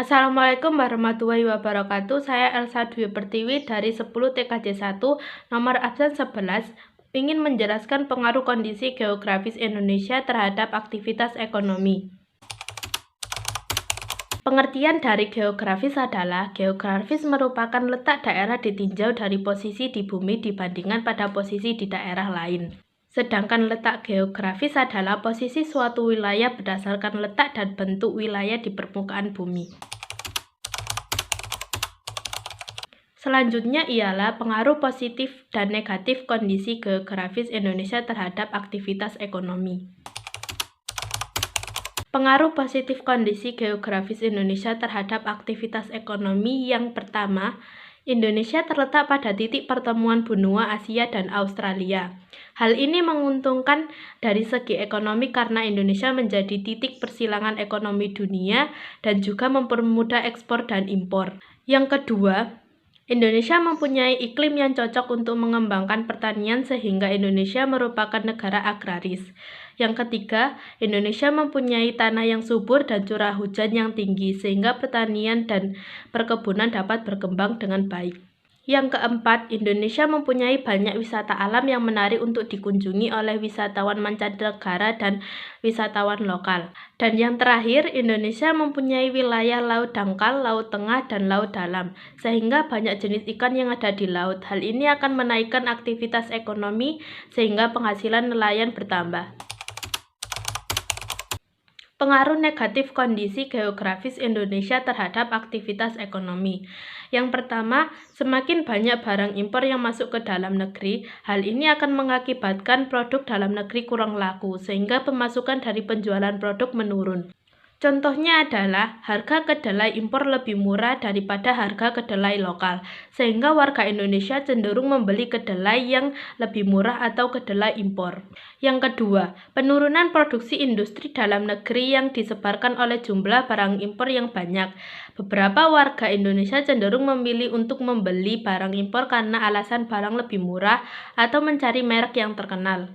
Assalamualaikum warahmatullahi wabarakatuh. Saya Elsa Dwi Pertiwi dari 10 TKJ 1, nomor absen 11, ingin menjelaskan pengaruh kondisi geografis Indonesia terhadap aktivitas ekonomi. Pengertian dari geografis adalah, geografis merupakan letak daerah ditinjau dari posisi di bumi dibandingkan pada posisi di daerah lain. Sedangkan letak geografis adalah posisi suatu wilayah berdasarkan letak dan bentuk wilayah di permukaan bumi. Selanjutnya ialah pengaruh positif dan negatif kondisi geografis Indonesia terhadap aktivitas ekonomi. Pengaruh positif kondisi geografis Indonesia terhadap aktivitas ekonomi yang pertama, Indonesia terletak pada titik pertemuan benua Asia dan Australia. Hal ini menguntungkan dari segi ekonomi karena Indonesia menjadi titik persilangan ekonomi dunia dan juga mempermudah ekspor dan impor. Yang kedua, Indonesia mempunyai iklim yang cocok untuk mengembangkan pertanian sehingga Indonesia merupakan negara agraris. Yang ketiga, Indonesia mempunyai tanah yang subur dan curah hujan yang tinggi sehingga pertanian dan perkebunan dapat berkembang dengan baik. Yang keempat, Indonesia mempunyai banyak wisata alam yang menarik untuk dikunjungi oleh wisatawan mancanegara dan wisatawan lokal. Dan yang terakhir, Indonesia mempunyai wilayah laut dangkal, laut tengah, dan laut dalam, sehingga banyak jenis ikan yang ada di laut. Hal ini akan menaikkan aktivitas ekonomi sehingga penghasilan nelayan bertambah. Pengaruh negatif kondisi geografis Indonesia terhadap aktivitas ekonomi. Yang pertama, semakin banyak barang impor yang masuk ke dalam negeri, hal ini akan mengakibatkan produk dalam negeri kurang laku, sehingga pemasukan dari penjualan produk menurun. Contohnya adalah harga kedelai impor lebih murah daripada harga kedelai lokal, sehingga warga Indonesia cenderung membeli kedelai yang lebih murah atau kedelai impor. Yang kedua, penurunan produksi industri dalam negeri yang disebarkan oleh jumlah barang impor yang banyak. Beberapa warga Indonesia cenderung memilih untuk membeli barang impor karena alasan barang lebih murah atau mencari merek yang terkenal.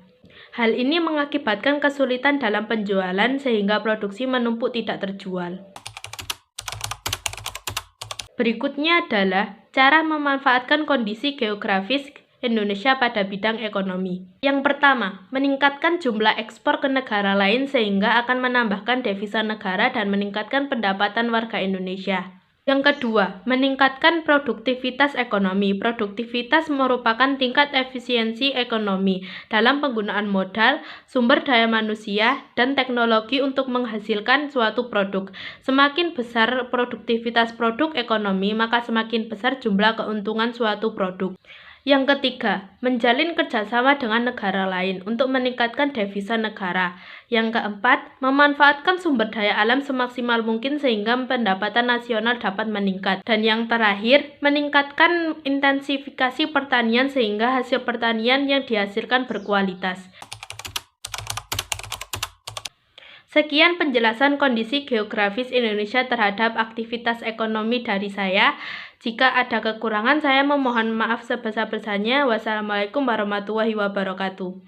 Hal ini mengakibatkan kesulitan dalam penjualan sehingga produksi menumpuk tidak terjual. Berikutnya adalah cara memanfaatkan kondisi geografis Indonesia pada bidang ekonomi. Yang pertama, meningkatkan jumlah ekspor ke negara lain sehingga akan menambahkan devisa negara dan meningkatkan pendapatan warga Indonesia. Yang kedua, meningkatkan produktivitas ekonomi. Produktivitas merupakan tingkat efisiensi ekonomi dalam penggunaan modal, sumber daya manusia, dan teknologi untuk menghasilkan suatu produk. Semakin besar produktivitas produk ekonomi, maka semakin besar jumlah keuntungan suatu produk. Yang ketiga, menjalin kerjasama dengan negara lain untuk meningkatkan devisa negara. Yang keempat, memanfaatkan sumber daya alam semaksimal mungkin sehingga pendapatan nasional dapat meningkat. Dan yang terakhir, meningkatkan intensifikasi pertanian sehingga hasil pertanian yang dihasilkan berkualitas. Sekian penjelasan kondisi geografis Indonesia terhadap aktivitas ekonomi dari saya. Jika ada kekurangan, saya memohon maaf sebesar-besarnya. Wassalamualaikum warahmatullahi wabarakatuh.